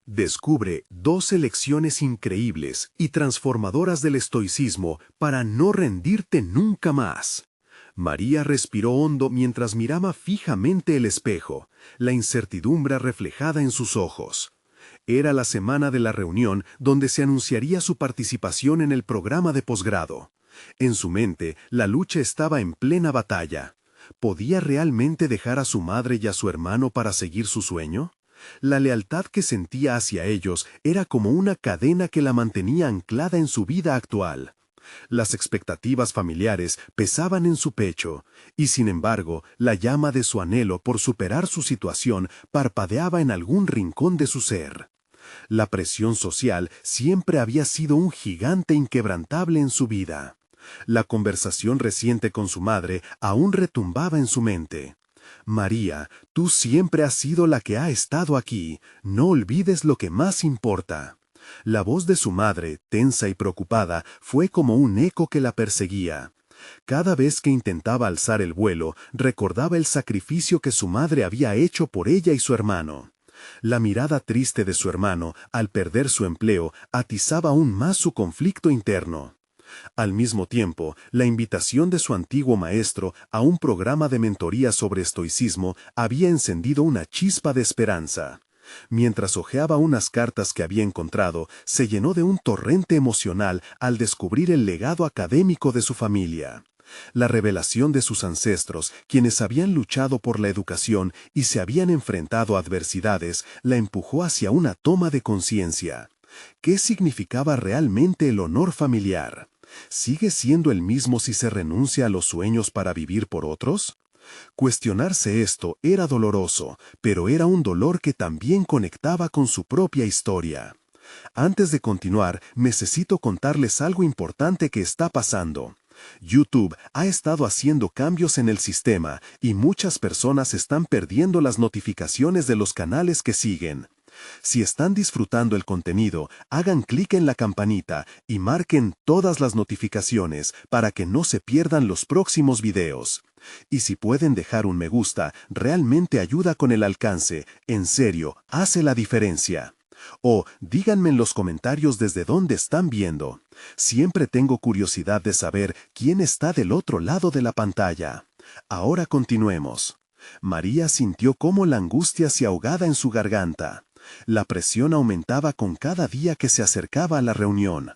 Descubre 12 lecciones increíbles y transformadoras del estoicismo para no rendirte nunca más. María respiró hondo mientras miraba fijamente el espejo, la incertidumbre reflejada en sus ojos. Era la semana de la reunión donde se anunciaría su participación en el programa de posgrado. En su mente, la lucha estaba en plena batalla. ¿Podía realmente dejar a su madre y a su hermano para seguir su sueño? La lealtad que sentía hacia ellos era como una cadena que la mantenía anclada en su vida actual. Las expectativas familiares pesaban en su pecho, y sin embargo, la llama de su anhelo por superar su situación parpadeaba en algún rincón de su ser. La presión social siempre había sido un gigante inquebrantable en su vida. La conversación reciente con su madre aún retumbaba en su mente. María, tú siempre has sido la que ha estado aquí, no olvides lo que más importa. La voz de su madre, tensa y preocupada, fue como un eco que la perseguía. Cada vez que intentaba alzar el vuelo, recordaba el sacrificio que su madre había hecho por ella y su hermano. La mirada triste de su hermano, al perder su empleo, atizaba aún más su conflicto interno. Al mismo tiempo, la invitación de su antiguo maestro a un programa de mentoría sobre estoicismo había encendido una chispa de esperanza. Mientras hojeaba unas cartas que había encontrado, se llenó de un torrente emocional al descubrir el legado académico de su familia. La revelación de sus ancestros, quienes habían luchado por la educación y se habían enfrentado a adversidades, la empujó hacia una toma de conciencia. ¿Qué significaba realmente el honor familiar? ¿Sigue siendo el mismo si se renuncia a los sueños para vivir por otros? Cuestionarse esto era doloroso, pero era un dolor que también conectaba con su propia historia. Antes de continuar, necesito contarles algo importante que está pasando. YouTube ha estado haciendo cambios en el sistema y muchas personas están perdiendo las notificaciones de los canales que siguen. Si están disfrutando el contenido, hagan clic en la campanita y marquen todas las notificaciones para que no se pierdan los próximos videos. Y si pueden dejar un me gusta, realmente ayuda con el alcance. En serio, hace la diferencia. O díganme en los comentarios desde dónde están viendo. Siempre tengo curiosidad de saber quién está del otro lado de la pantalla. Ahora continuemos. María sintió cómo la angustia se ahogaba en su garganta. La presión aumentaba con cada día que se acercaba a la reunión.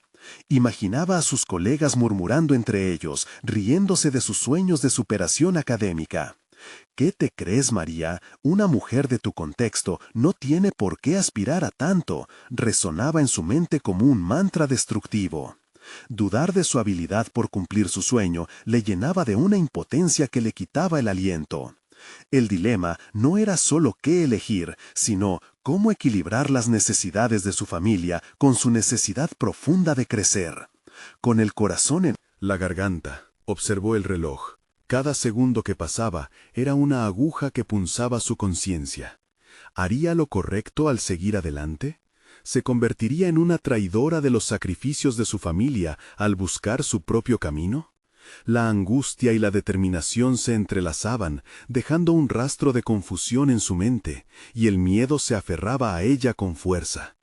Imaginaba a sus colegas murmurando entre ellos, riéndose de sus sueños de superación académica. ¿Qué te crees, María? Una mujer de tu contexto no tiene por qué aspirar a tanto, resonaba en su mente como un mantra destructivo. Dudar de su habilidad por cumplir su sueño le llenaba de una impotencia que le quitaba el aliento. El dilema no era solo qué elegir, sino cómo equilibrar las necesidades de su familia con su necesidad profunda de crecer. Con el corazón en la garganta, observó el reloj. Cada segundo que pasaba era una aguja que punzaba su conciencia. ¿Haría lo correcto al seguir adelante? ¿Se convertiría en una traidora de los sacrificios de su familia al buscar su propio camino? La angustia y la determinación se entrelazaban, dejando un rastro de confusión en su mente, y el miedo se aferraba a ella con fuerza.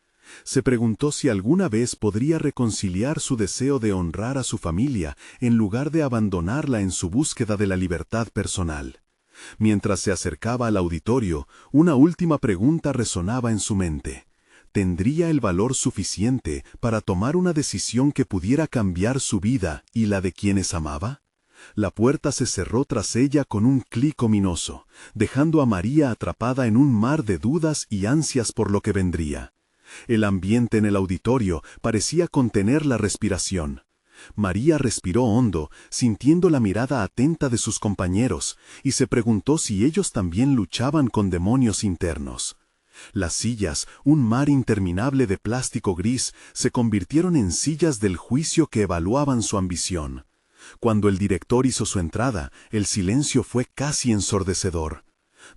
Se preguntó si alguna vez podría reconciliar su deseo de honrar a su familia en lugar de abandonarla en su búsqueda de la libertad personal. Mientras se acercaba al auditorio, una última pregunta resonaba en su mente. ¿Tendría el valor suficiente para tomar una decisión que pudiera cambiar su vida y la de quienes amaba? La puerta se cerró tras ella con un clic ominoso, dejando a María atrapada en un mar de dudas y ansias por lo que vendría. El ambiente en el auditorio parecía contener la respiración. María respiró hondo, sintiendo la mirada atenta de sus compañeros, y se preguntó si ellos también luchaban con demonios internos. Las sillas, un mar interminable de plástico gris, se convirtieron en sillas del juicio que evaluaban su ambición. Cuando el director hizo su entrada, el silencio fue casi ensordecedor.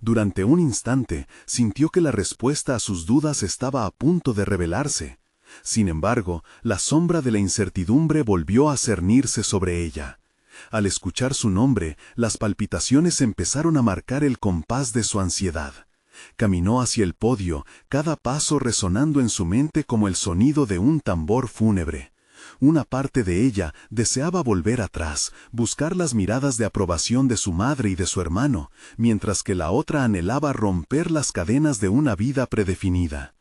Durante un instante, sintió que la respuesta a sus dudas estaba a punto de revelarse. Sin embargo, la sombra de la incertidumbre volvió a cernirse sobre ella. Al escuchar su nombre, las palpitaciones empezaron a marcar el compás de su ansiedad. Caminó hacia el podio, cada paso resonando en su mente como el sonido de un tambor fúnebre. Una parte de ella deseaba volver atrás, buscar las miradas de aprobación de su madre y de su hermano, mientras que la otra anhelaba romper las cadenas de una vida predefinida.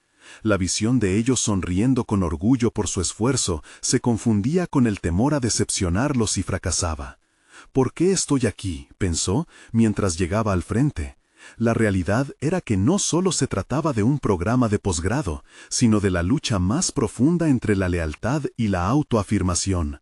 La visión de ellos sonriendo con orgullo por su esfuerzo se confundía con el temor a decepcionarlos si fracasaba. ¿Por qué estoy aquí?, pensó, mientras llegaba al frente. La realidad era que no solo se trataba de un programa de posgrado, sino de la lucha más profunda entre la lealtad y la autoafirmación.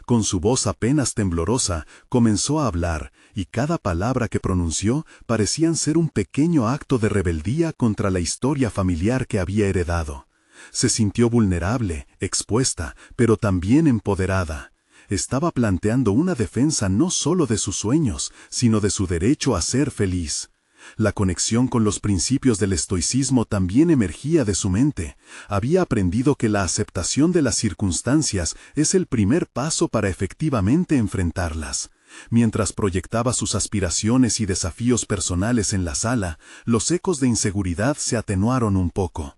Con su voz apenas temblorosa, comenzó a hablar, y cada palabra que pronunció parecían ser un pequeño acto de rebeldía contra la historia familiar que había heredado. Se sintió vulnerable, expuesta, pero también empoderada. Estaba planteando una defensa no solo de sus sueños, sino de su derecho a ser feliz. La conexión con los principios del estoicismo también emergía de su mente. Había aprendido que la aceptación de las circunstancias es el primer paso para efectivamente enfrentarlas. Mientras proyectaba sus aspiraciones y desafíos personales en la sala, los ecos de inseguridad se atenuaron un poco.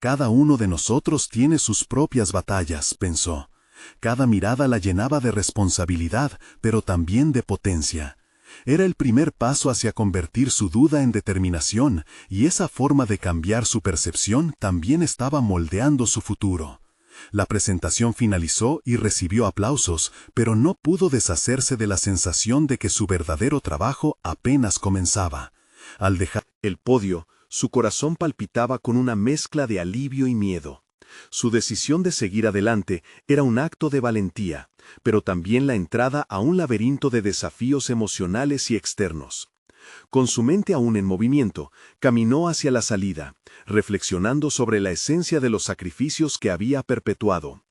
Cada uno de nosotros tiene sus propias batallas, pensó. Cada mirada la llenaba de responsabilidad, pero también de potencia. Era el primer paso hacia convertir su duda en determinación, y esa forma de cambiar su percepción también estaba moldeando su futuro. La presentación finalizó y recibió aplausos, pero no pudo deshacerse de la sensación de que su verdadero trabajo apenas comenzaba. Al dejar el podio, su corazón palpitaba con una mezcla de alivio y miedo. Su decisión de seguir adelante era un acto de valentía, pero también la entrada a un laberinto de desafíos emocionales y externos. Con su mente aún en movimiento, caminó hacia la salida, reflexionando sobre la esencia de los sacrificios que había perpetuado.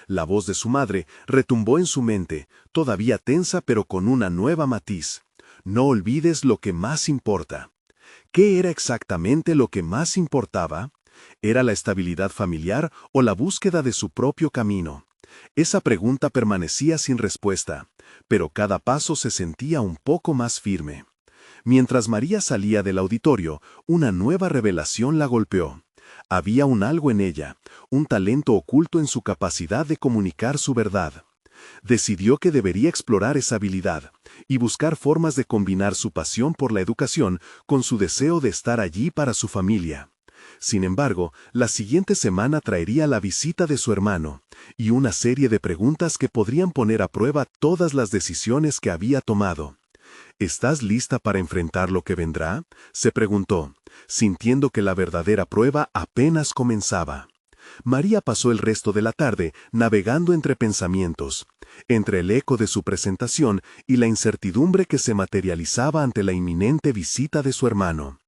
La voz de su madre retumbó en su mente, todavía tensa pero con una nueva matiz. No olvides lo que más importa. ¿Qué era exactamente lo que más importaba? ¿Era la estabilidad familiar o la búsqueda de su propio camino? Esa pregunta permanecía sin respuesta, pero cada paso se sentía un poco más firme. Mientras María salía del auditorio, una nueva revelación la golpeó. Había un algo en ella, un talento oculto en su capacidad de comunicar su verdad. Decidió que debería explorar esa habilidad y buscar formas de combinar su pasión por la educación con su deseo de estar allí para su familia. Sin embargo, la siguiente semana traería la visita de su hermano, y una serie de preguntas que podrían poner a prueba todas las decisiones que había tomado. ¿Estás lista para enfrentar lo que vendrá?, se preguntó, sintiendo que la verdadera prueba apenas comenzaba. María pasó el resto de la tarde navegando entre pensamientos, entre el eco de su presentación y la incertidumbre que se materializaba ante la inminente visita de su hermano.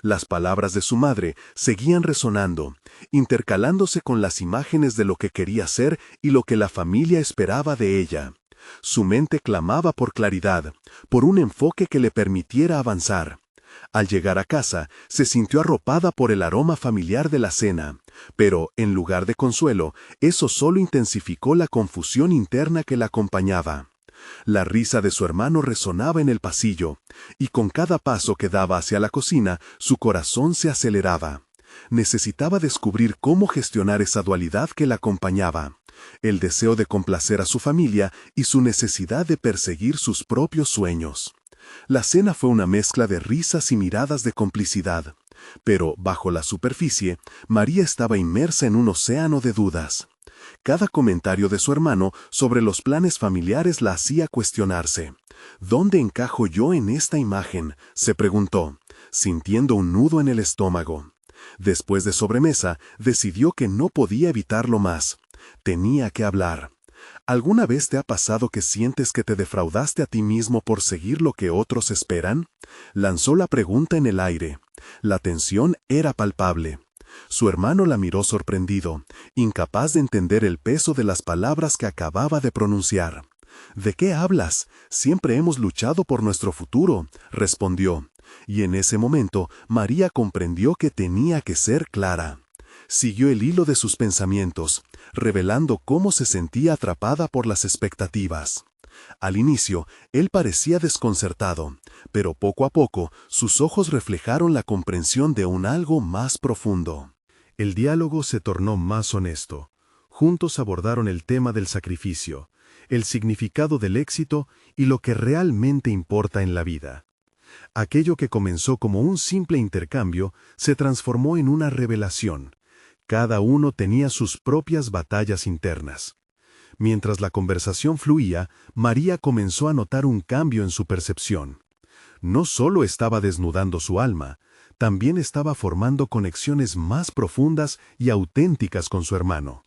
Las palabras de su madre seguían resonando, intercalándose con las imágenes de lo que quería ser y lo que la familia esperaba de ella. Su mente clamaba por claridad, por un enfoque que le permitiera avanzar. Al llegar a casa, se sintió arropada por el aroma familiar de la cena, pero, en lugar de consuelo, eso solo intensificó la confusión interna que la acompañaba. La risa de su hermano resonaba en el pasillo, y con cada paso que daba hacia la cocina, su corazón se aceleraba. Necesitaba descubrir cómo gestionar esa dualidad que la acompañaba, el deseo de complacer a su familia y su necesidad de perseguir sus propios sueños. La cena fue una mezcla de risas y miradas de complicidad, pero, bajo la superficie, María estaba inmersa en un océano de dudas. Cada comentario de su hermano sobre los planes familiares la hacía cuestionarse. ¿Dónde encajo yo en esta imagen?, se preguntó, sintiendo un nudo en el estómago. Después de sobremesa, decidió que no podía evitarlo más. Tenía que hablar. ¿Alguna vez te ha pasado que sientes que te defraudaste a ti mismo por seguir lo que otros esperan? Lanzó la pregunta en el aire. La tensión era palpable. Su hermano la miró sorprendido, incapaz de entender el peso de las palabras que acababa de pronunciar. «¿De qué hablas? Siempre hemos luchado por nuestro futuro», respondió. Y en ese momento, María comprendió que tenía que ser clara. Siguió el hilo de sus pensamientos, revelando cómo se sentía atrapada por las expectativas. Al inicio, él parecía desconcertado, Pero poco a poco, sus ojos reflejaron la comprensión de un algo más profundo. El diálogo se tornó más honesto. Juntos abordaron el tema del sacrificio, el significado del éxito y lo que realmente importa en la vida. Aquello que comenzó como un simple intercambio se transformó en una revelación. Cada uno tenía sus propias batallas internas. Mientras la conversación fluía, María comenzó a notar un cambio en su percepción. No solo estaba desnudando su alma, también estaba formando conexiones más profundas y auténticas con su hermano.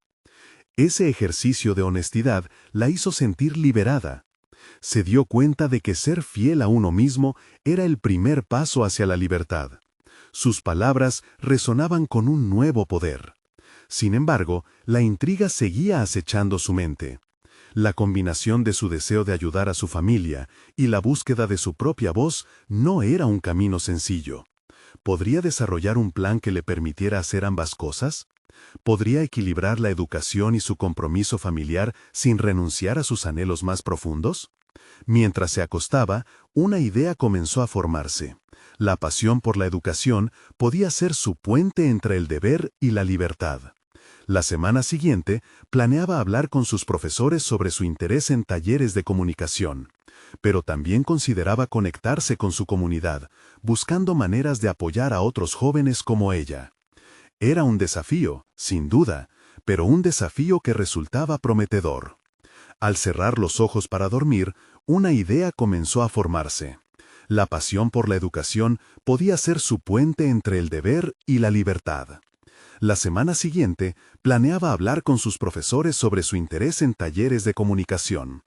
Ese ejercicio de honestidad la hizo sentir liberada. Se dio cuenta de que ser fiel a uno mismo era el primer paso hacia la libertad. Sus palabras resonaban con un nuevo poder. Sin embargo, la intriga seguía acechando su mente. La combinación de su deseo de ayudar a su familia y la búsqueda de su propia voz no era un camino sencillo. ¿Podría desarrollar un plan que le permitiera hacer ambas cosas? ¿Podría equilibrar la educación y su compromiso familiar sin renunciar a sus anhelos más profundos? Mientras se acostaba, una idea comenzó a formarse. La pasión por la educación podía ser su puente entre el deber y la libertad. La semana siguiente, planeaba hablar con sus profesores sobre su interés en talleres de comunicación, pero también consideraba conectarse con su comunidad, buscando maneras de apoyar a otros jóvenes como ella. Era un desafío, sin duda, pero un desafío que resultaba prometedor. Al cerrar los ojos para dormir, una idea comenzó a formarse. La pasión por la educación podía ser su puente entre el deber y la libertad. La semana siguiente, planeaba hablar con sus profesores sobre su interés en talleres de comunicación,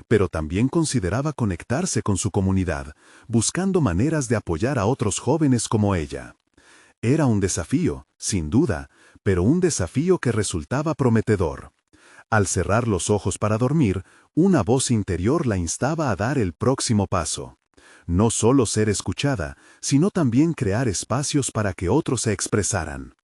pero también consideraba conectarse con su comunidad, buscando maneras de apoyar a otros jóvenes como ella. Era un desafío, sin duda, pero un desafío que resultaba prometedor. Al cerrar los ojos para dormir, una voz interior la instaba a dar el próximo paso. No solo ser escuchada, sino también crear espacios para que otros se expresaran.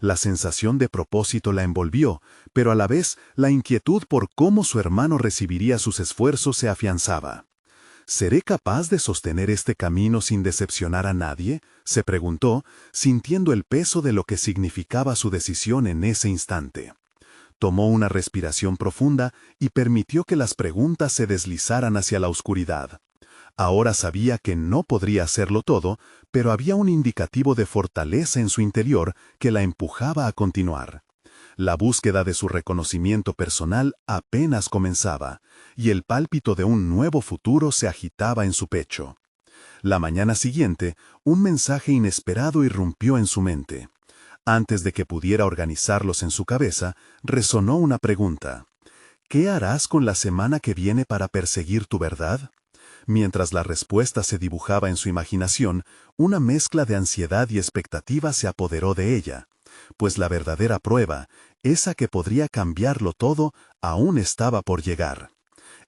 La sensación de propósito la envolvió, pero a la vez la inquietud por cómo su hermano recibiría sus esfuerzos se afianzaba. ¿Seré capaz de sostener este camino sin decepcionar a nadie?, se preguntó, sintiendo el peso de lo que significaba su decisión en ese instante. Tomó una respiración profunda y permitió que las preguntas se deslizaran hacia la oscuridad. Ahora sabía que no podría hacerlo todo, pero había un indicativo de fortaleza en su interior que la empujaba a continuar. La búsqueda de su reconocimiento personal apenas comenzaba, y el pálpito de un nuevo futuro se agitaba en su pecho. La mañana siguiente, un mensaje inesperado irrumpió en su mente. Antes de que pudiera organizarlos en su cabeza, resonó una pregunta. ¿Qué harás con la semana que viene para perseguir tu verdad? Mientras la respuesta se dibujaba en su imaginación, una mezcla de ansiedad y expectativa se apoderó de ella, pues la verdadera prueba, esa que podría cambiarlo todo, aún estaba por llegar.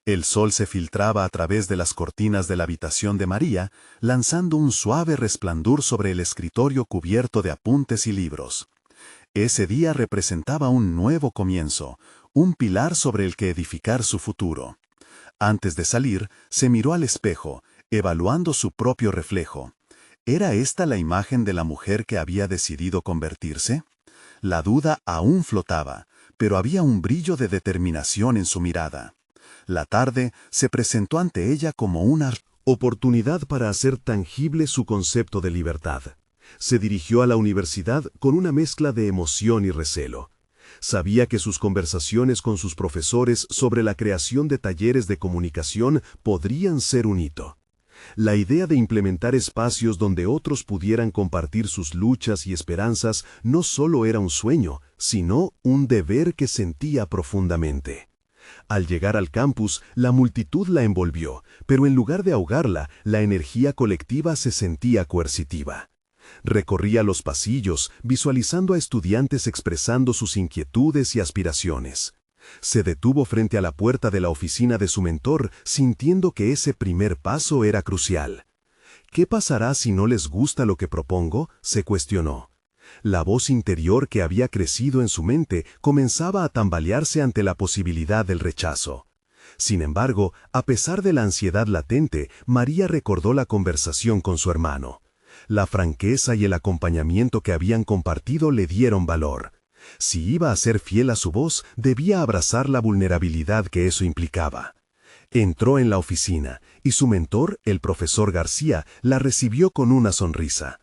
El sol se filtraba a través de las cortinas de la habitación de María, lanzando un suave resplandor sobre el escritorio cubierto de apuntes y libros. Ese día representaba un nuevo comienzo, un pilar sobre el que edificar su futuro. Antes de salir, se miró al espejo, evaluando su propio reflejo. ¿Era esta la imagen de la mujer que había decidido convertirse? La duda aún flotaba, pero había un brillo de determinación en su mirada. La tarde se presentó ante ella como una oportunidad para hacer tangible su concepto de libertad. Se dirigió a la universidad con una mezcla de emoción y recelo. Sabía que sus conversaciones con sus profesores sobre la creación de talleres de comunicación podrían ser un hito. La idea de implementar espacios donde otros pudieran compartir sus luchas y esperanzas no solo era un sueño, sino un deber que sentía profundamente. Al llegar al campus, la multitud la envolvió, pero en lugar de ahogarla, la energía colectiva se sentía coercitiva. Recorría los pasillos, visualizando a estudiantes expresando sus inquietudes y aspiraciones. Se detuvo frente a la puerta de la oficina de su mentor, sintiendo que ese primer paso era crucial. ¿Qué pasará si no les gusta lo que propongo?, se cuestionó. La voz interior que había crecido en su mente comenzaba a tambalearse ante la posibilidad del rechazo. Sin embargo, a pesar de la ansiedad latente, María recordó la conversación con su hermano. La franqueza y el acompañamiento que habían compartido le dieron valor. Si iba a ser fiel a su voz, debía abrazar la vulnerabilidad que eso implicaba. Entró en la oficina, y su mentor, el profesor García, la recibió con una sonrisa.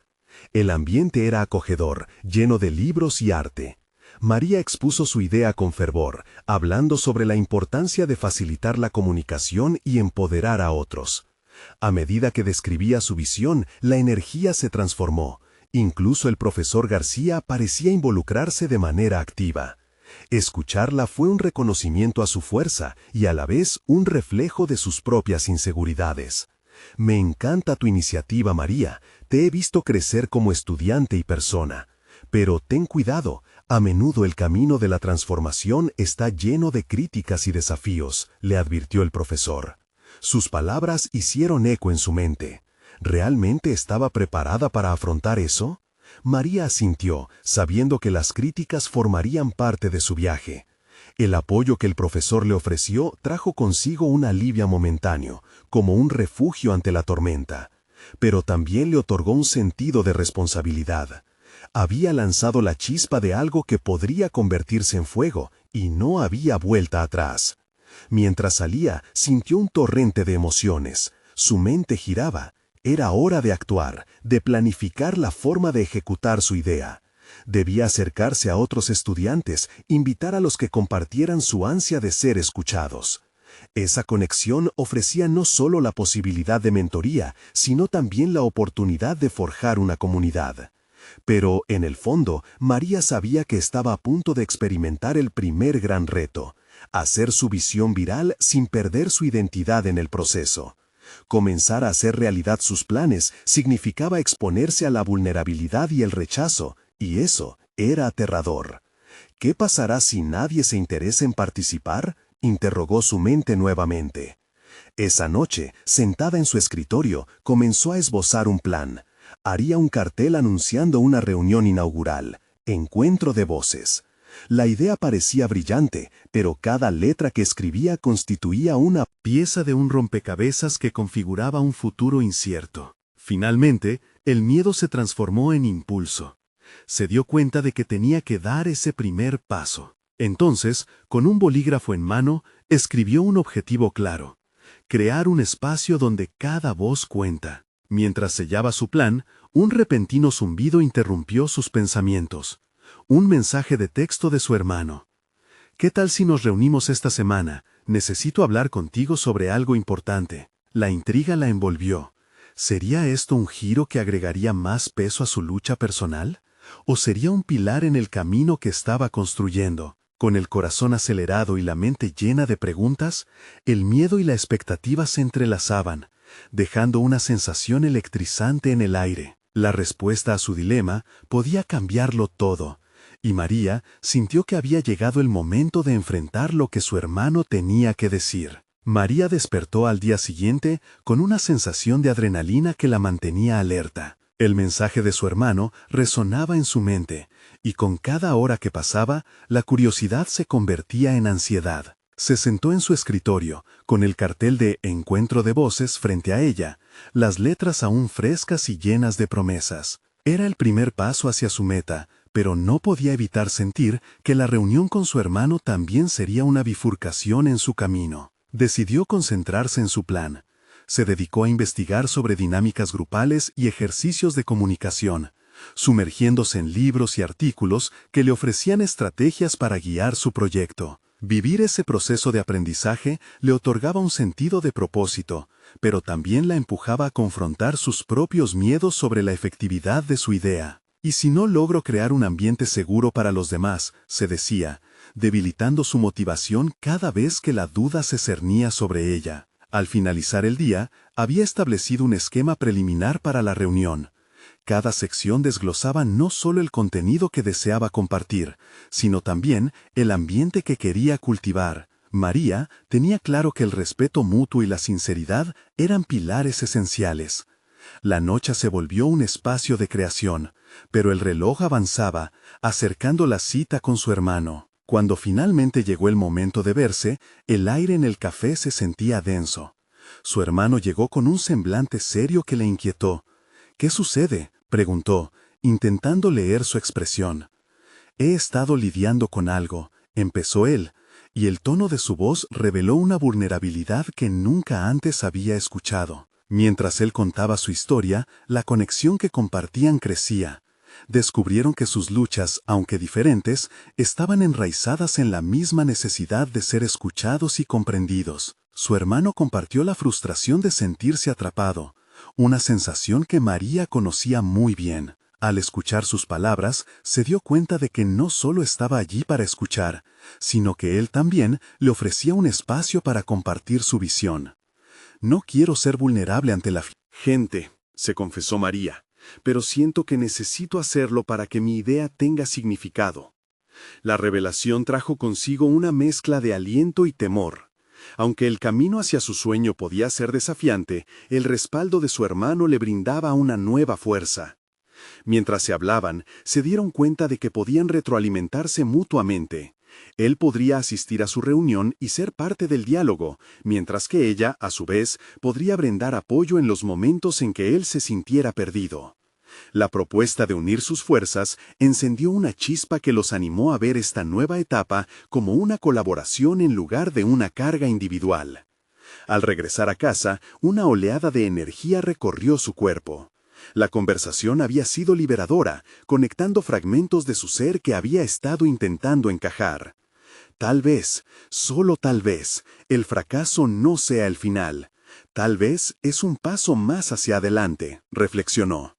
El ambiente era acogedor, lleno de libros y arte. María expuso su idea con fervor, hablando sobre la importancia de facilitar la comunicación y empoderar a otros. A medida que describía su visión, la energía se transformó. Incluso el profesor García parecía involucrarse de manera activa. Escucharla fue un reconocimiento a su fuerza y a la vez un reflejo de sus propias inseguridades. Me encanta tu iniciativa, María. Te he visto crecer como estudiante y persona. Pero ten cuidado, a menudo el camino de la transformación está lleno de críticas y desafíos, le advirtió el profesor. Sus palabras hicieron eco en su mente. ¿Realmente estaba preparada para afrontar eso? María asintió, sabiendo que las críticas formarían parte de su viaje. El apoyo que el profesor le ofreció trajo consigo un alivio momentáneo, como un refugio ante la tormenta. Pero también le otorgó un sentido de responsabilidad. Había lanzado la chispa de algo que podría convertirse en fuego, y no había vuelta atrás. Mientras salía, sintió un torrente de emociones. Su mente giraba. Era hora de actuar, de planificar la forma de ejecutar su idea. Debía acercarse a otros estudiantes, invitar a los que compartieran su ansia de ser escuchados. Esa conexión ofrecía no solo la posibilidad de mentoría, sino también la oportunidad de forjar una comunidad. Pero, en el fondo, María sabía que estaba a punto de experimentar el primer gran reto: hacer su visión viral sin perder su identidad en el proceso. Comenzar a hacer realidad sus planes significaba exponerse a la vulnerabilidad y el rechazo, y eso era aterrador. ¿Qué pasará si nadie se interesa en participar?, interrogó su mente nuevamente. Esa noche, sentada en su escritorio, comenzó a esbozar un plan. Haría un cartel anunciando una reunión inaugural, encuentro de voces. La idea parecía brillante, pero cada letra que escribía constituía una pieza de un rompecabezas que configuraba un futuro incierto. Finalmente, el miedo se transformó en impulso. Se dio cuenta de que tenía que dar ese primer paso. Entonces, con un bolígrafo en mano, escribió un objetivo claro: crear un espacio donde cada voz cuenta. Mientras sellaba su plan, un repentino zumbido interrumpió sus pensamientos. Un mensaje de texto de su hermano. ¿Qué tal si nos reunimos esta semana? Necesito hablar contigo sobre algo importante. La intriga la envolvió. ¿Sería esto un giro que agregaría más peso a su lucha personal? ¿O sería un pilar en el camino que estaba construyendo? Con el corazón acelerado y la mente llena de preguntas, el miedo y la expectativa se entrelazaban, dejando una sensación electrizante en el aire. La respuesta a su dilema podía cambiarlo todo, y María sintió que había llegado el momento de enfrentar lo que su hermano tenía que decir. María despertó al día siguiente con una sensación de adrenalina que la mantenía alerta. El mensaje de su hermano resonaba en su mente, y con cada hora que pasaba, la curiosidad se convertía en ansiedad. Se sentó en su escritorio, con el cartel de Encuentro de Voces frente a ella, las letras aún frescas y llenas de promesas. Era el primer paso hacia su meta, pero no podía evitar sentir que la reunión con su hermano también sería una bifurcación en su camino. Decidió concentrarse en su plan. Se dedicó a investigar sobre dinámicas grupales y ejercicios de comunicación, sumergiéndose en libros y artículos que le ofrecían estrategias para guiar su proyecto. Vivir ese proceso de aprendizaje le otorgaba un sentido de propósito, pero también la empujaba a confrontar sus propios miedos sobre la efectividad de su idea. ¿Y si no logro crear un ambiente seguro para los demás?, se decía, debilitando su motivación cada vez que la duda se cernía sobre ella. Al finalizar el día, había establecido un esquema preliminar para la reunión. Cada sección desglosaba no solo el contenido que deseaba compartir, sino también el ambiente que quería cultivar. María tenía claro que el respeto mutuo y la sinceridad eran pilares esenciales. La noche se volvió un espacio de creación, pero el reloj avanzaba, acercando la cita con su hermano. Cuando finalmente llegó el momento de verse, el aire en el café se sentía denso. Su hermano llegó con un semblante serio que le inquietó. «¿Qué sucede?», preguntó, intentando leer su expresión. «He estado lidiando con algo», empezó él, y el tono de su voz reveló una vulnerabilidad que nunca antes había escuchado. Mientras él contaba su historia, la conexión que compartían crecía. Descubrieron que sus luchas, aunque diferentes, estaban enraizadas en la misma necesidad de ser escuchados y comprendidos. Su hermano compartió la frustración de sentirse atrapado, una sensación que María conocía muy bien. Al escuchar sus palabras, se dio cuenta de que no solo estaba allí para escuchar, sino que él también le ofrecía un espacio para compartir su visión. «No quiero ser vulnerable ante la gente», se confesó María, «pero siento que necesito hacerlo para que mi idea tenga significado». La revelación trajo consigo una mezcla de aliento y temor. Aunque el camino hacia su sueño podía ser desafiante, el respaldo de su hermano le brindaba una nueva fuerza. Mientras se hablaban, se dieron cuenta de que podían retroalimentarse mutuamente. Él podría asistir a su reunión y ser parte del diálogo, mientras que ella, a su vez, podría brindar apoyo en los momentos en que él se sintiera perdido. La propuesta de unir sus fuerzas encendió una chispa que los animó a ver esta nueva etapa como una colaboración en lugar de una carga individual. Al regresar a casa, una oleada de energía recorrió su cuerpo. La conversación había sido liberadora, conectando fragmentos de su ser que había estado intentando encajar. Tal vez, solo tal vez, el fracaso no sea el final. Tal vez es un paso más hacia adelante, reflexionó.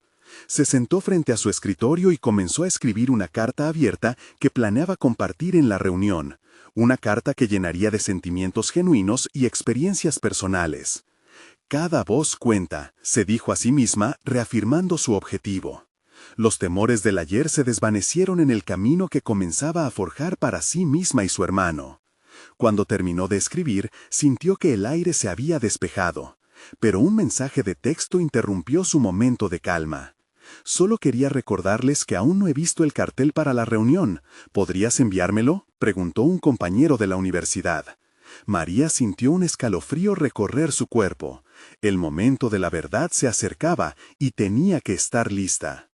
Se sentó frente a su escritorio y comenzó a escribir una carta abierta que planeaba compartir en la reunión. Una carta que llenaría de sentimientos genuinos y experiencias personales. «Cada voz cuenta», se dijo a sí misma, reafirmando su objetivo. Los temores del ayer se desvanecieron en el camino que comenzaba a forjar para sí misma y su hermano. Cuando terminó de escribir, sintió que el aire se había despejado. Pero un mensaje de texto interrumpió su momento de calma. «Solo quería recordarles que aún no he visto el cartel para la reunión. ¿Podrías enviármelo?», preguntó un compañero de la universidad. María sintió un escalofrío recorrer su cuerpo. El momento de la verdad se acercaba y tenía que estar lista.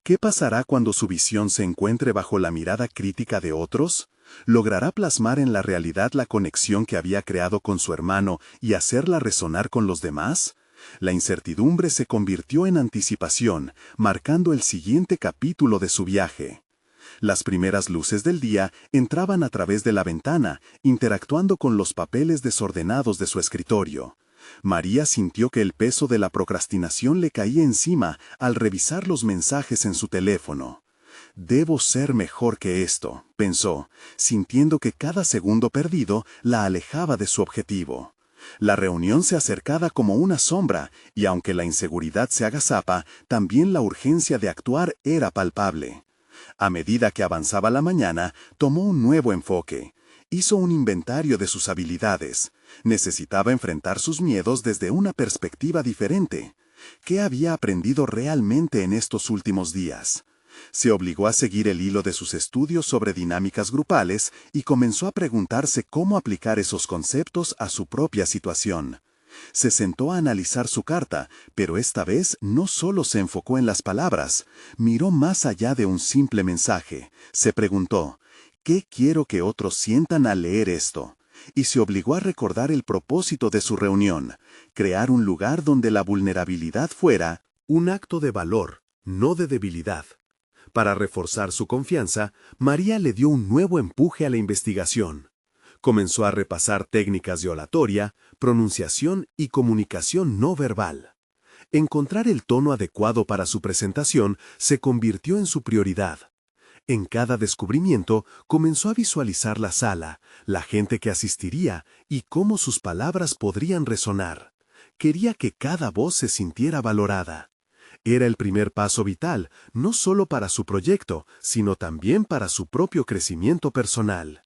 ¿Qué pasará cuando su visión se encuentre bajo la mirada crítica de otros? ¿Logrará plasmar en la realidad la conexión que había creado con su hermano y hacerla resonar con los demás? La incertidumbre se convirtió en anticipación, marcando el siguiente capítulo de su viaje. Las primeras luces del día entraban a través de la ventana, interactuando con los papeles desordenados de su escritorio. María sintió que el peso de la procrastinación le caía encima al revisar los mensajes en su teléfono. «Debo ser mejor que esto», pensó, sintiendo que cada segundo perdido la alejaba de su objetivo. La reunión se acercaba como una sombra, y aunque la inseguridad se agazapa, también la urgencia de actuar era palpable. A medida que avanzaba la mañana, tomó un nuevo enfoque. Hizo un inventario de sus habilidades. Necesitaba enfrentar sus miedos desde una perspectiva diferente. ¿Qué había aprendido realmente en estos últimos días? Se obligó a seguir el hilo de sus estudios sobre dinámicas grupales y comenzó a preguntarse cómo aplicar esos conceptos a su propia situación. Se sentó a analizar su carta, pero esta vez no solo se enfocó en las palabras, miró más allá de un simple mensaje. Se preguntó, ¿qué quiero que otros sientan al leer esto? Y se obligó a recordar el propósito de su reunión, crear un lugar donde la vulnerabilidad fuera un acto de valor, no de debilidad. Para reforzar su confianza, María le dio un nuevo empuje a la investigación. Comenzó a repasar técnicas de oratoria, pronunciación y comunicación no verbal. Encontrar el tono adecuado para su presentación se convirtió en su prioridad. En cada descubrimiento comenzó a visualizar la sala, la gente que asistiría y cómo sus palabras podrían resonar. Quería que cada voz se sintiera valorada. Era el primer paso vital, no solo para su proyecto, sino también para su propio crecimiento personal.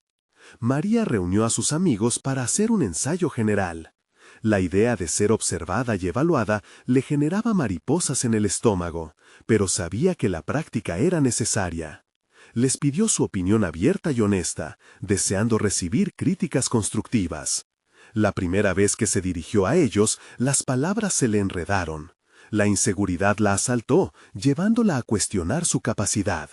María reunió a sus amigos para hacer un ensayo general. La idea de ser observada y evaluada le generaba mariposas en el estómago, pero sabía que la práctica era necesaria. Les pidió su opinión abierta y honesta, deseando recibir críticas constructivas. La primera vez que se dirigió a ellos, las palabras se le enredaron. La inseguridad la asaltó, llevándola a cuestionar su capacidad.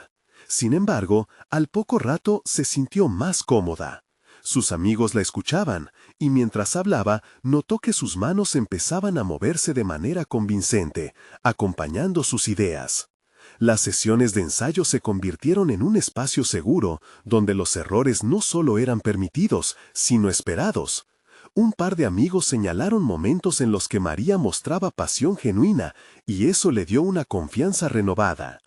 Sin embargo, al poco rato se sintió más cómoda. Sus amigos la escuchaban, y mientras hablaba, notó que sus manos empezaban a moverse de manera convincente, acompañando sus ideas. Las sesiones de ensayo se convirtieron en un espacio seguro, donde los errores no solo eran permitidos, sino esperados. Un par de amigos señalaron momentos en los que María mostraba pasión genuina, y eso le dio una confianza renovada.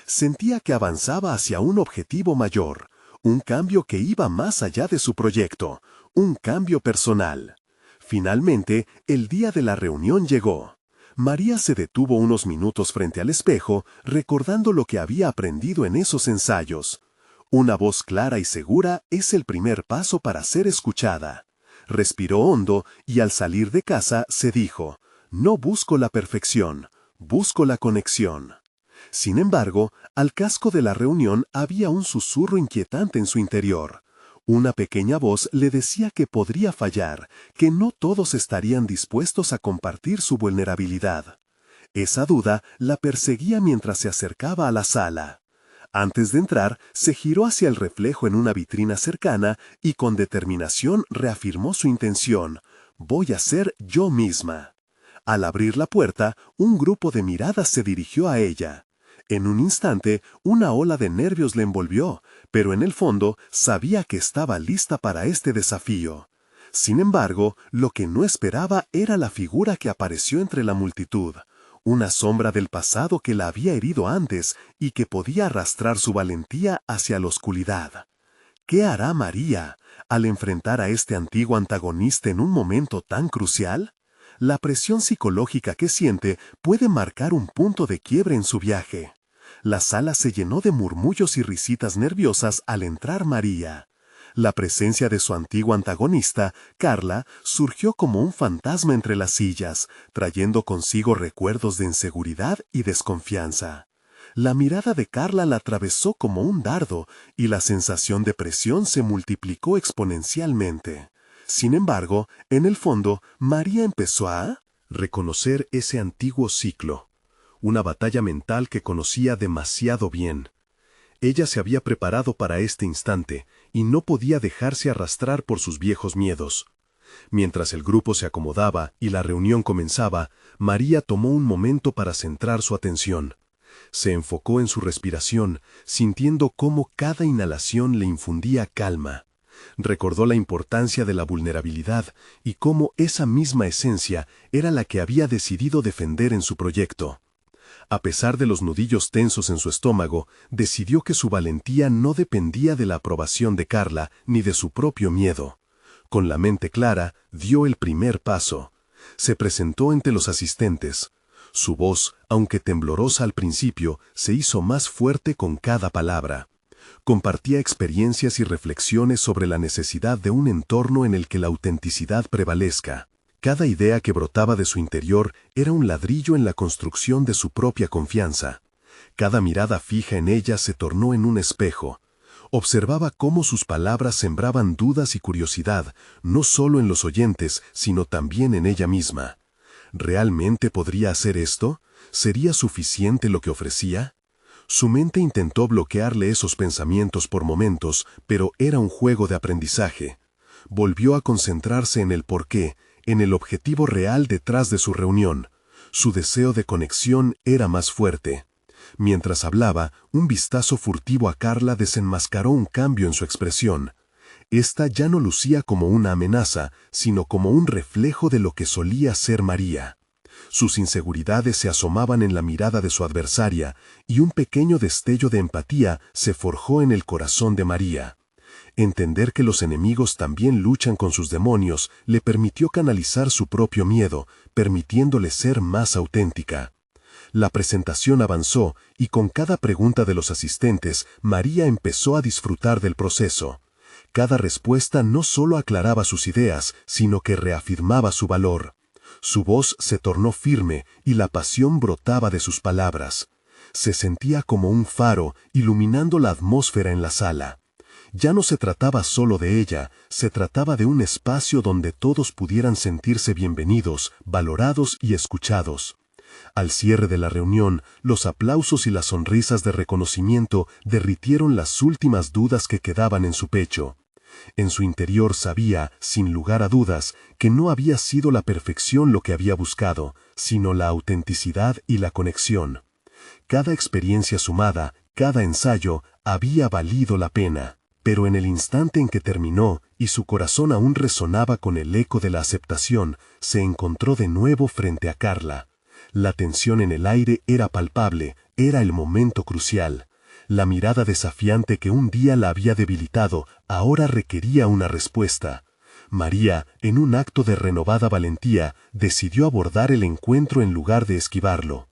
Sentía que avanzaba hacia un objetivo mayor, un cambio que iba más allá de su proyecto, un cambio personal. Finalmente, el día de la reunión llegó. María se detuvo unos minutos frente al espejo, recordando lo que había aprendido en esos ensayos. Una voz clara y segura es el primer paso para ser escuchada. Respiró hondo y al salir de casa se dijo: no busco la perfección, busco la conexión. Sin embargo, al casco de la reunión había un susurro inquietante en su interior. Una pequeña voz le decía que podría fallar, que no todos estarían dispuestos a compartir su vulnerabilidad. Esa duda la perseguía mientras se acercaba a la sala. Antes de entrar, se giró hacia el reflejo en una vitrina cercana y con determinación reafirmó su intención: voy a ser yo misma. Al abrir la puerta, un grupo de miradas se dirigió a ella. En un instante, una ola de nervios le envolvió, pero en el fondo sabía que estaba lista para este desafío. Sin embargo, lo que no esperaba era la figura que apareció entre la multitud, una sombra del pasado que la había herido antes y que podía arrastrar su valentía hacia la oscuridad. ¿Qué hará María al enfrentar a este antiguo antagonista en un momento tan crucial? La presión psicológica que siente puede marcar un punto de quiebre en su viaje. La sala se llenó de murmullos y risitas nerviosas al entrar María. La presencia de su antiguo antagonista, Carla, surgió como un fantasma entre las sillas, trayendo consigo recuerdos de inseguridad y desconfianza. La mirada de Carla la atravesó como un dardo, y la sensación de presión se multiplicó exponencialmente. Sin embargo, en el fondo, María empezó a reconocer ese antiguo ciclo, una batalla mental que conocía demasiado bien. Ella se había preparado para este instante y no podía dejarse arrastrar por sus viejos miedos. Mientras el grupo se acomodaba y la reunión comenzaba, María tomó un momento para centrar su atención. Se enfocó en su respiración, sintiendo cómo cada inhalación le infundía calma. Recordó la importancia de la vulnerabilidad y cómo esa misma esencia era la que había decidido defender en su proyecto. A pesar de los nudillos tensos en su estómago, decidió que su valentía no dependía de la aprobación de Carla ni de su propio miedo. Con la mente clara, dio el primer paso. Se presentó ante los asistentes. Su voz, aunque temblorosa al principio, se hizo más fuerte con cada palabra. Compartía experiencias y reflexiones sobre la necesidad de un entorno en el que la autenticidad prevalezca. Cada idea que brotaba de su interior era un ladrillo en la construcción de su propia confianza. Cada mirada fija en ella se tornó en un espejo. Observaba cómo sus palabras sembraban dudas y curiosidad, no solo en los oyentes, sino también en ella misma. ¿Realmente podría hacer esto? ¿Sería suficiente lo que ofrecía? Su mente intentó bloquearle esos pensamientos por momentos, pero era un juego de aprendizaje. Volvió a concentrarse en el porqué, en el objetivo real detrás de su reunión. Su deseo de conexión era más fuerte. Mientras hablaba, un vistazo furtivo a Carla desenmascaró un cambio en su expresión. Esta ya no lucía como una amenaza, sino como un reflejo de lo que solía ser María. Sus inseguridades se asomaban en la mirada de su adversaria, y un pequeño destello de empatía se forjó en el corazón de María. Entender que los enemigos también luchan con sus demonios le permitió canalizar su propio miedo, permitiéndole ser más auténtica. La presentación avanzó y con cada pregunta de los asistentes, María empezó a disfrutar del proceso. Cada respuesta no solo aclaraba sus ideas, sino que reafirmaba su valor. Su voz se tornó firme y la pasión brotaba de sus palabras. Se sentía como un faro iluminando la atmósfera en la sala. Ya no se trataba solo de ella, se trataba de un espacio donde todos pudieran sentirse bienvenidos, valorados y escuchados. Al cierre de la reunión, los aplausos y las sonrisas de reconocimiento derritieron las últimas dudas que quedaban en su pecho. En su interior sabía, sin lugar a dudas, que no había sido la perfección lo que había buscado, sino la autenticidad y la conexión. Cada experiencia sumada, cada ensayo, había valido la pena. Pero en el instante en que terminó, y su corazón aún resonaba con el eco de la aceptación, se encontró de nuevo frente a Carla. La tensión en el aire era palpable, era el momento crucial. La mirada desafiante que un día la había debilitado, ahora requería una respuesta. María, en un acto de renovada valentía, decidió abordar el encuentro en lugar de esquivarlo.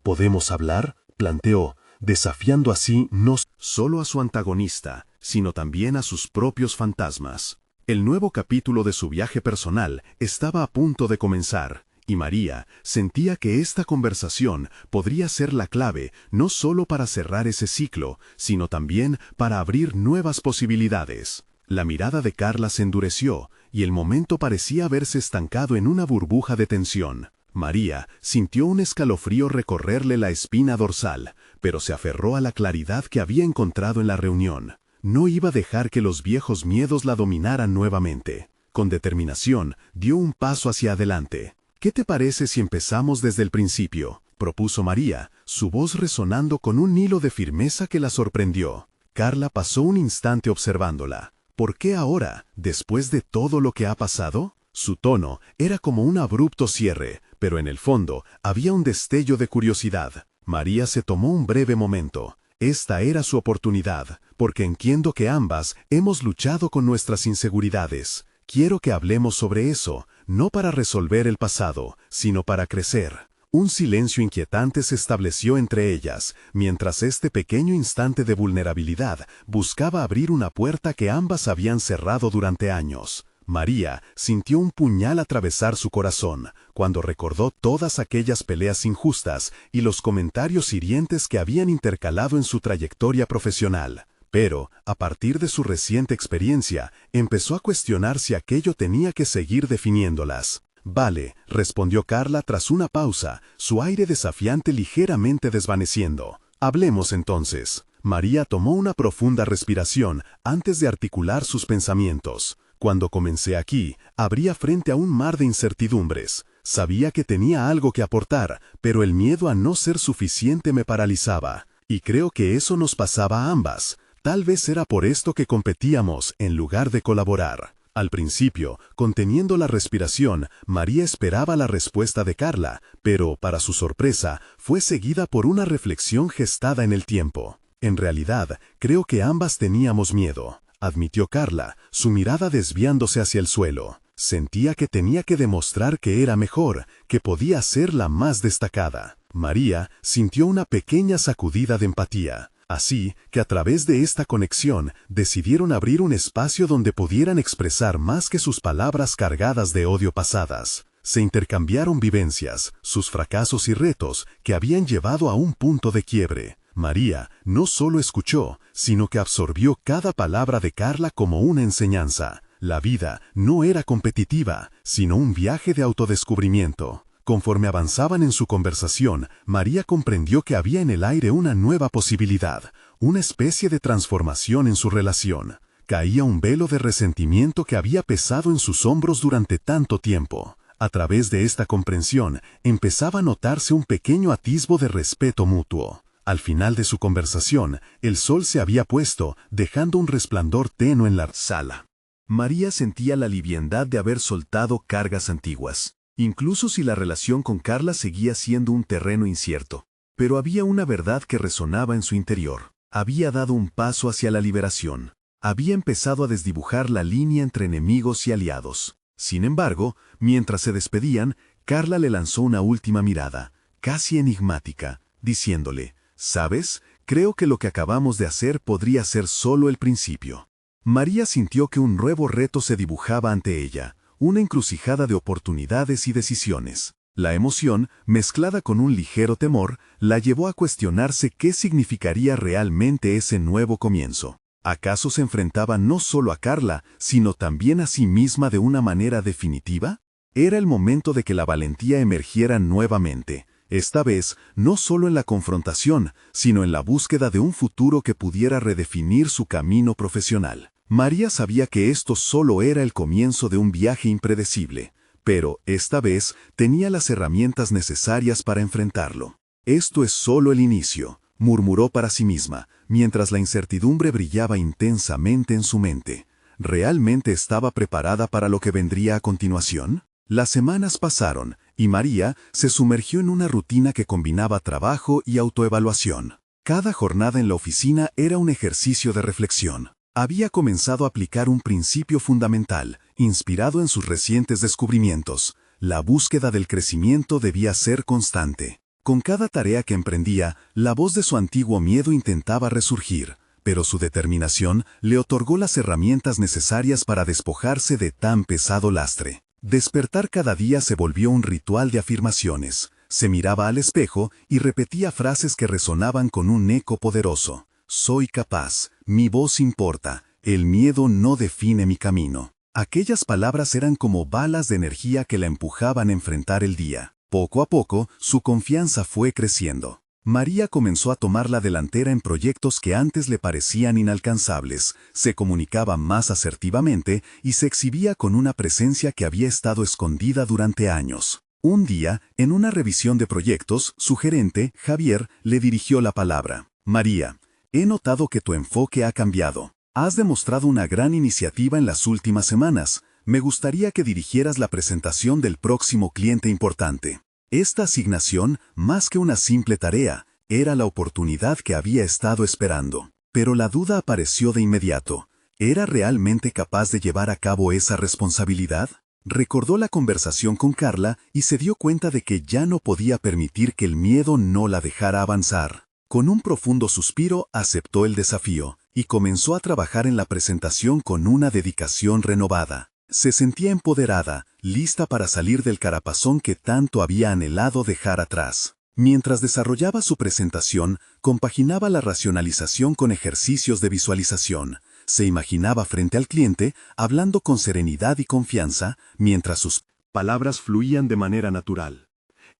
¿Podemos hablar?, planteó, desafiando así no solo a su antagonista, sino también a sus propios fantasmas. El nuevo capítulo de su viaje personal estaba a punto de comenzar, y María sentía que esta conversación podría ser la clave no solo para cerrar ese ciclo, sino también para abrir nuevas posibilidades. La mirada de Carla se endureció, y el momento parecía haberse estancado en una burbuja de tensión. María sintió un escalofrío recorrerle la espina dorsal, pero se aferró a la claridad que había encontrado en la reunión. No iba a dejar que los viejos miedos la dominaran nuevamente. Con determinación, dio un paso hacia adelante. «¿Qué te parece si empezamos desde el principio?», propuso María, su voz resonando con un hilo de firmeza que la sorprendió. Carla pasó un instante observándola. «¿Por qué ahora, después de todo lo que ha pasado?». Su tono era como un abrupto cierre, pero en el fondo había un destello de curiosidad. María se tomó un breve momento. Esta era su oportunidad, porque entiendo que ambas hemos luchado con nuestras inseguridades. Quiero que hablemos sobre eso, no para resolver el pasado, sino para crecer. Un silencio inquietante se estableció entre ellas, mientras este pequeño instante de vulnerabilidad buscaba abrir una puerta que ambas habían cerrado durante años. María sintió un puñal atravesar su corazón, cuando recordó todas aquellas peleas injustas y los comentarios hirientes que habían intercalado en su trayectoria profesional. Pero, a partir de su reciente experiencia, empezó a cuestionar si aquello tenía que seguir definiéndolas. «Vale», respondió Carla tras una pausa, su aire desafiante ligeramente desvaneciendo. «Hablemos entonces». María tomó una profunda respiración antes de articular sus pensamientos. «Cuando comencé aquí, abría frente a un mar de incertidumbres. Sabía que tenía algo que aportar, pero el miedo a no ser suficiente me paralizaba. Y creo que eso nos pasaba a ambas. Tal vez era por esto que competíamos en lugar de colaborar». Al principio, conteniendo la respiración, María esperaba la respuesta de Carla, pero, para su sorpresa, fue seguida por una reflexión gestada en el tiempo. «En realidad, creo que ambas teníamos miedo», admitió Carla, su mirada desviándose hacia el suelo. Sentía que tenía que demostrar que era mejor, que podía ser la más destacada. María sintió una pequeña sacudida de empatía. Así que a través de esta conexión decidieron abrir un espacio donde pudieran expresar más que sus palabras cargadas de odio pasadas. Se intercambiaron vivencias, sus fracasos y retos que habían llevado a un punto de quiebre. María no solo escuchó, sino que absorbió cada palabra de Carla como una enseñanza. La vida no era competitiva, sino un viaje de autodescubrimiento. Conforme avanzaban en su conversación, María comprendió que había en el aire una nueva posibilidad, una especie de transformación en su relación. Caía un velo de resentimiento que había pesado en sus hombros durante tanto tiempo. A través de esta comprensión, empezaba a notarse un pequeño atisbo de respeto mutuo. Al final de su conversación, el sol se había puesto, dejando un resplandor tenue en la sala. María sentía la liviandad de haber soltado cargas antiguas. Incluso si la relación con Carla seguía siendo un terreno incierto. Pero había una verdad que resonaba en su interior. Había dado un paso hacia la liberación. Había empezado a desdibujar la línea entre enemigos y aliados. Sin embargo, mientras se despedían, Carla le lanzó una última mirada, casi enigmática, diciéndole: «¿Sabes? Creo que lo que acabamos de hacer podría ser solo el principio». María sintió que un nuevo reto se dibujaba ante ella. Una encrucijada de oportunidades y decisiones. La emoción, mezclada con un ligero temor, la llevó a cuestionarse qué significaría realmente ese nuevo comienzo. ¿Acaso se enfrentaba no solo a Carla, sino también a sí misma de una manera definitiva? Era el momento de que la valentía emergiera nuevamente, esta vez no solo en la confrontación, sino en la búsqueda de un futuro que pudiera redefinir su camino profesional. María sabía que esto solo era el comienzo de un viaje impredecible, pero, esta vez, tenía las herramientas necesarias para enfrentarlo. Esto es solo el inicio, murmuró para sí misma, mientras la incertidumbre brillaba intensamente en su mente. ¿Realmente estaba preparada para lo que vendría a continuación? Las semanas pasaron, y María se sumergió en una rutina que combinaba trabajo y autoevaluación. Cada jornada en la oficina era un ejercicio de reflexión. Había comenzado a aplicar un principio fundamental, inspirado en sus recientes descubrimientos. La búsqueda del crecimiento debía ser constante. Con cada tarea que emprendía, la voz de su antiguo miedo intentaba resurgir, pero su determinación le otorgó las herramientas necesarias para despojarse de tan pesado lastre. Despertar cada día se volvió un ritual de afirmaciones. Se miraba al espejo y repetía frases que resonaban con un eco poderoso. Soy capaz, mi voz importa, el miedo no define mi camino. Aquellas palabras eran como balas de energía que la empujaban a enfrentar el día. Poco a poco, su confianza fue creciendo. María comenzó a tomar la delantera en proyectos que antes le parecían inalcanzables, se comunicaba más asertivamente y se exhibía con una presencia que había estado escondida durante años. Un día, en una revisión de proyectos, su gerente, Javier, le dirigió la palabra. María, he notado que tu enfoque ha cambiado. Has demostrado una gran iniciativa en las últimas semanas. Me gustaría que dirigieras la presentación del próximo cliente importante. Esta asignación, más que una simple tarea, era la oportunidad que había estado esperando. Pero la duda apareció de inmediato. ¿Era realmente capaz de llevar a cabo esa responsabilidad? Recordó la conversación con Carla y se dio cuenta de que ya no podía permitir que el miedo no la dejara avanzar. Con un profundo suspiro aceptó el desafío y comenzó a trabajar en la presentación con una dedicación renovada. Se sentía empoderada, lista para salir del carapazón que tanto había anhelado dejar atrás. Mientras desarrollaba su presentación, compaginaba la racionalización con ejercicios de visualización. Se imaginaba frente al cliente, hablando con serenidad y confianza, mientras sus palabras fluían de manera natural.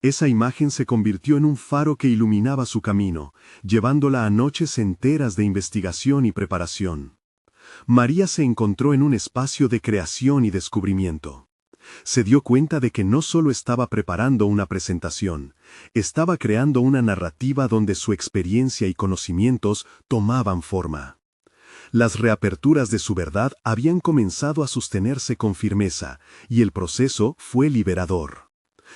Esa imagen se convirtió en un faro que iluminaba su camino, llevándola a noches enteras de investigación y preparación. María se encontró en un espacio de creación y descubrimiento. Se dio cuenta de que no solo estaba preparando una presentación, estaba creando una narrativa donde su experiencia y conocimientos tomaban forma. Las reaperturas de su verdad habían comenzado a sostenerse con firmeza, y el proceso fue liberador.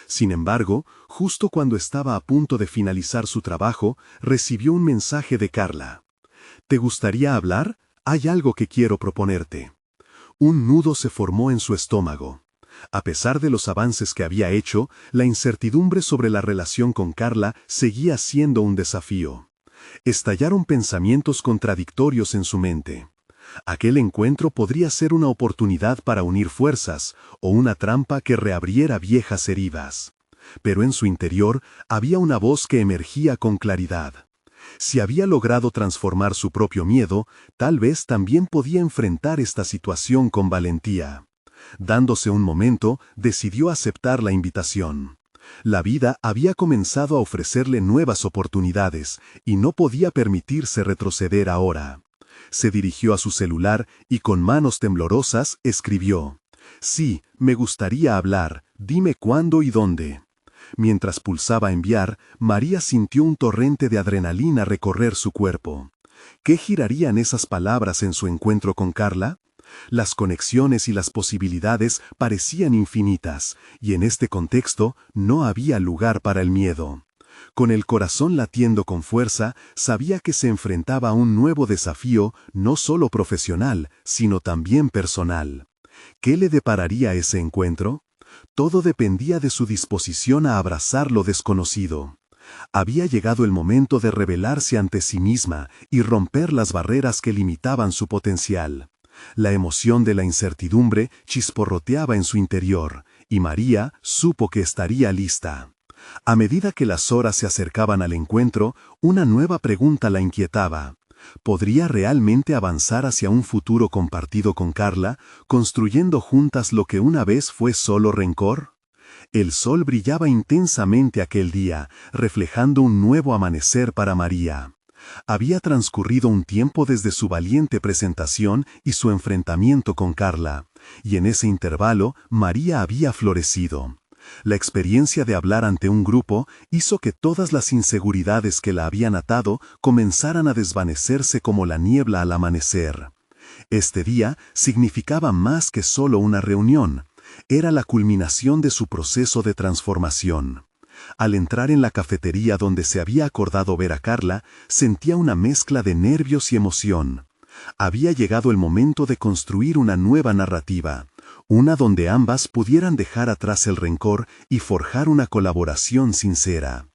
Sin embargo, justo cuando estaba a punto de finalizar su trabajo, recibió un mensaje de Carla. ¿Te gustaría hablar? Hay algo que quiero proponerte. Un nudo se formó en su estómago. A pesar de los avances que había hecho, la incertidumbre sobre la relación con Carla seguía siendo un desafío. Estallaron pensamientos contradictorios en su mente. Aquel encuentro podría ser una oportunidad para unir fuerzas o una trampa que reabriera viejas heridas. Pero en su interior había una voz que emergía con claridad. Si había logrado transformar su propio miedo, tal vez también podía enfrentar esta situación con valentía. Dándose un momento, decidió aceptar la invitación. La vida había comenzado a ofrecerle nuevas oportunidades, y no podía permitirse retroceder ahora. Se dirigió a su celular y con manos temblorosas escribió: «Sí, me gustaría hablar, dime cuándo y dónde». Mientras pulsaba enviar, María sintió un torrente de adrenalina recorrer su cuerpo. ¿Qué girarían esas palabras en su encuentro con Carla? Las conexiones y las posibilidades parecían infinitas, y en este contexto no había lugar para el miedo. Con el corazón latiendo con fuerza, sabía que se enfrentaba a un nuevo desafío, no solo profesional, sino también personal. ¿Qué le depararía ese encuentro? Todo dependía de su disposición a abrazar lo desconocido. Había llegado el momento de revelarse ante sí misma y romper las barreras que limitaban su potencial. La emoción de la incertidumbre chisporroteaba en su interior, y María supo que estaría lista. A medida que las horas se acercaban al encuentro, una nueva pregunta la inquietaba. ¿Podría realmente avanzar hacia un futuro compartido con Carla, construyendo juntas lo que una vez fue solo rencor? El sol brillaba intensamente aquel día, reflejando un nuevo amanecer para María. Había transcurrido un tiempo desde su valiente presentación y su enfrentamiento con Carla, y en ese intervalo María había florecido. La experiencia de hablar ante un grupo hizo que todas las inseguridades que la habían atado comenzaran a desvanecerse como la niebla al amanecer. Este día significaba más que solo una reunión. Era la culminación de su proceso de transformación. Al entrar en la cafetería donde se había acordado ver a Carla, sentía una mezcla de nervios y emoción. Había llegado el momento de construir una nueva narrativa, una donde ambas pudieran dejar atrás el rencor y forjar una colaboración sincera.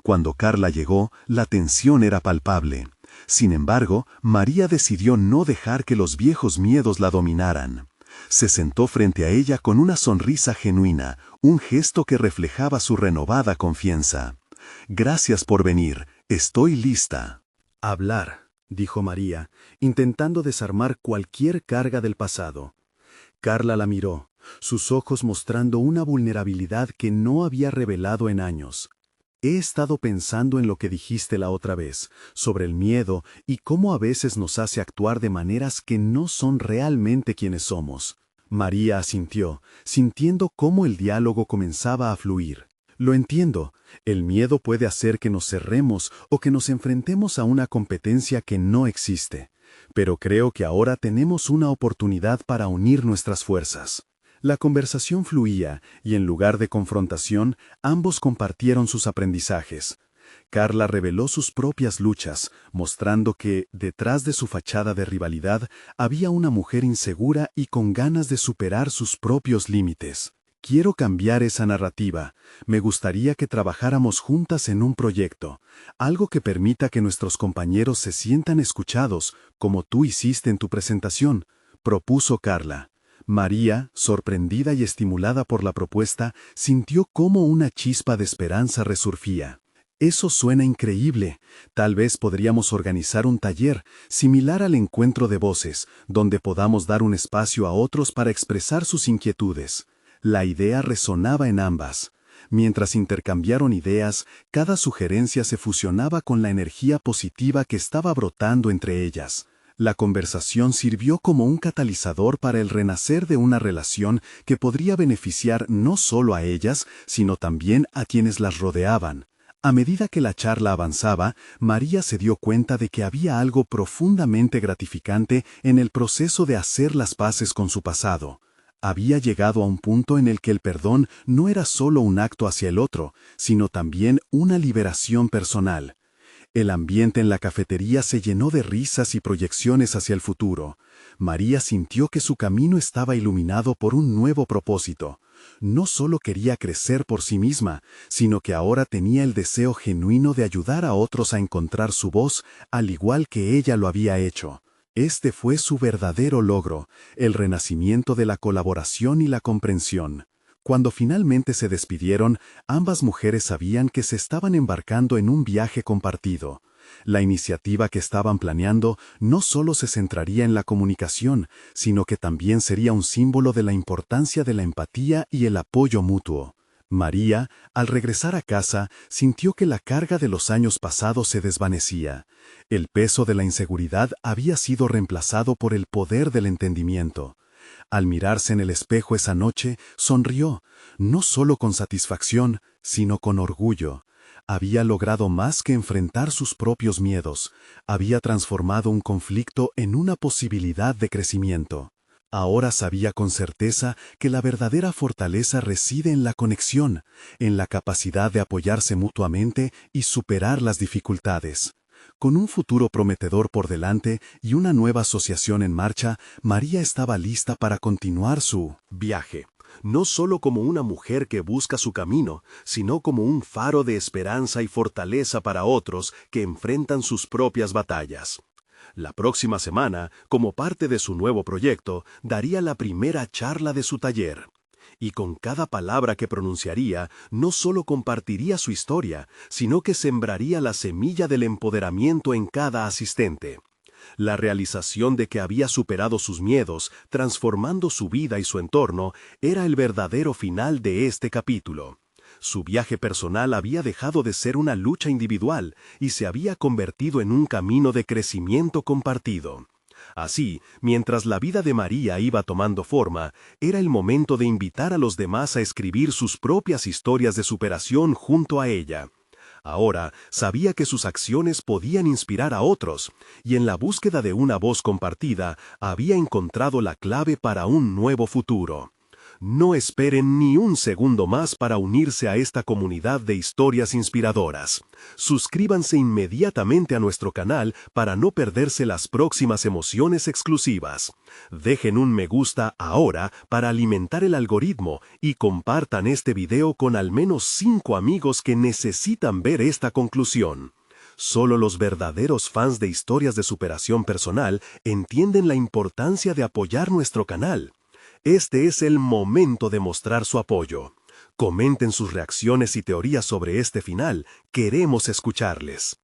Cuando Carla llegó, la tensión era palpable. Sin embargo, María decidió no dejar que los viejos miedos la dominaran. Se sentó frente a ella con una sonrisa genuina, un gesto que reflejaba su renovada confianza. «Gracias por venir, estoy lista». Hablar, dijo María, intentando desarmar cualquier carga del pasado. Carla la miró, sus ojos mostrando una vulnerabilidad que no había revelado en años. He estado pensando en lo que dijiste la otra vez, sobre el miedo y cómo a veces nos hace actuar de maneras que no son realmente quienes somos. María asintió, sintiendo cómo el diálogo comenzaba a fluir. Lo entiendo, el miedo puede hacer que nos cerremos o que nos enfrentemos a una competencia que no existe. Pero creo que ahora tenemos una oportunidad para unir nuestras fuerzas. La conversación fluía y en lugar de confrontación, ambos compartieron sus aprendizajes. Carla reveló sus propias luchas, mostrando que, detrás de su fachada de rivalidad, había una mujer insegura y con ganas de superar sus propios límites. Quiero cambiar esa narrativa. Me gustaría que trabajáramos juntas en un proyecto, algo que permita que nuestros compañeros se sientan escuchados, como tú hiciste en tu presentación, propuso Carla. María, sorprendida y estimulada por la propuesta, sintió cómo una chispa de esperanza resurgía. Eso suena increíble. Tal vez podríamos organizar un taller, similar al encuentro de voces, donde podamos dar un espacio a otros para expresar sus inquietudes. La idea resonaba en ambas. Mientras intercambiaron ideas, cada sugerencia se fusionaba con la energía positiva que estaba brotando entre ellas. La conversación sirvió como un catalizador para el renacer de una relación que podría beneficiar no solo a ellas, sino también a quienes las rodeaban. A medida que la charla avanzaba, María se dio cuenta de que había algo profundamente gratificante en el proceso de hacer las paces con su pasado. Había llegado a un punto en el que el perdón no era solo un acto hacia el otro, sino también una liberación personal. El ambiente en la cafetería se llenó de risas y proyecciones hacia el futuro. María sintió que su camino estaba iluminado por un nuevo propósito. No solo quería crecer por sí misma, sino que ahora tenía el deseo genuino de ayudar a otros a encontrar su voz, al igual que ella lo había hecho. Este fue su verdadero logro, el renacimiento de la colaboración y la comprensión. Cuando finalmente se despidieron, ambas mujeres sabían que se estaban embarcando en un viaje compartido. La iniciativa que estaban planeando no solo se centraría en la comunicación, sino que también sería un símbolo de la importancia de la empatía y el apoyo mutuo. María, al regresar a casa, sintió que la carga de los años pasados se desvanecía. El peso de la inseguridad había sido reemplazado por el poder del entendimiento. Al mirarse en el espejo esa noche, sonrió, no solo con satisfacción, sino con orgullo. Había logrado más que enfrentar sus propios miedos. Había transformado un conflicto en una posibilidad de crecimiento. Ahora sabía con certeza que la verdadera fortaleza reside en la conexión, en la capacidad de apoyarse mutuamente y superar las dificultades. Con un futuro prometedor por delante y una nueva asociación en marcha, María estaba lista para continuar su viaje, no solo como una mujer que busca su camino, sino como un faro de esperanza y fortaleza para otros que enfrentan sus propias batallas. La próxima semana, como parte de su nuevo proyecto, daría la primera charla de su taller. y con cada palabra que pronunciaría, no solo compartiría su historia, sino que sembraría la semilla del empoderamiento en cada asistente. La realización de que había superado sus miedos, transformando su vida y su entorno, era el verdadero final de este capítulo. Su viaje personal había dejado de ser una lucha individual y se había convertido en un camino de crecimiento compartido. Así, mientras la vida de María iba tomando forma, era el momento de invitar a los demás a escribir sus propias historias de superación junto a ella. Ahora sabía que sus acciones podían inspirar a otros, y en la búsqueda de una voz compartida había encontrado la clave para un nuevo futuro. No esperen ni un segundo más para unirse a esta comunidad de historias inspiradoras. Suscríbanse inmediatamente a nuestro canal para no perderse las próximas emociones exclusivas. Dejen un me gusta ahora para alimentar el algoritmo y compartan este video con al menos 5 amigos que necesitan ver esta conclusión. Solo los verdaderos fans de historias de superación personal entienden la importancia de apoyar nuestro canal. Este es el momento de mostrar su apoyo. Comenten sus reacciones y teorías sobre este final. Queremos escucharles.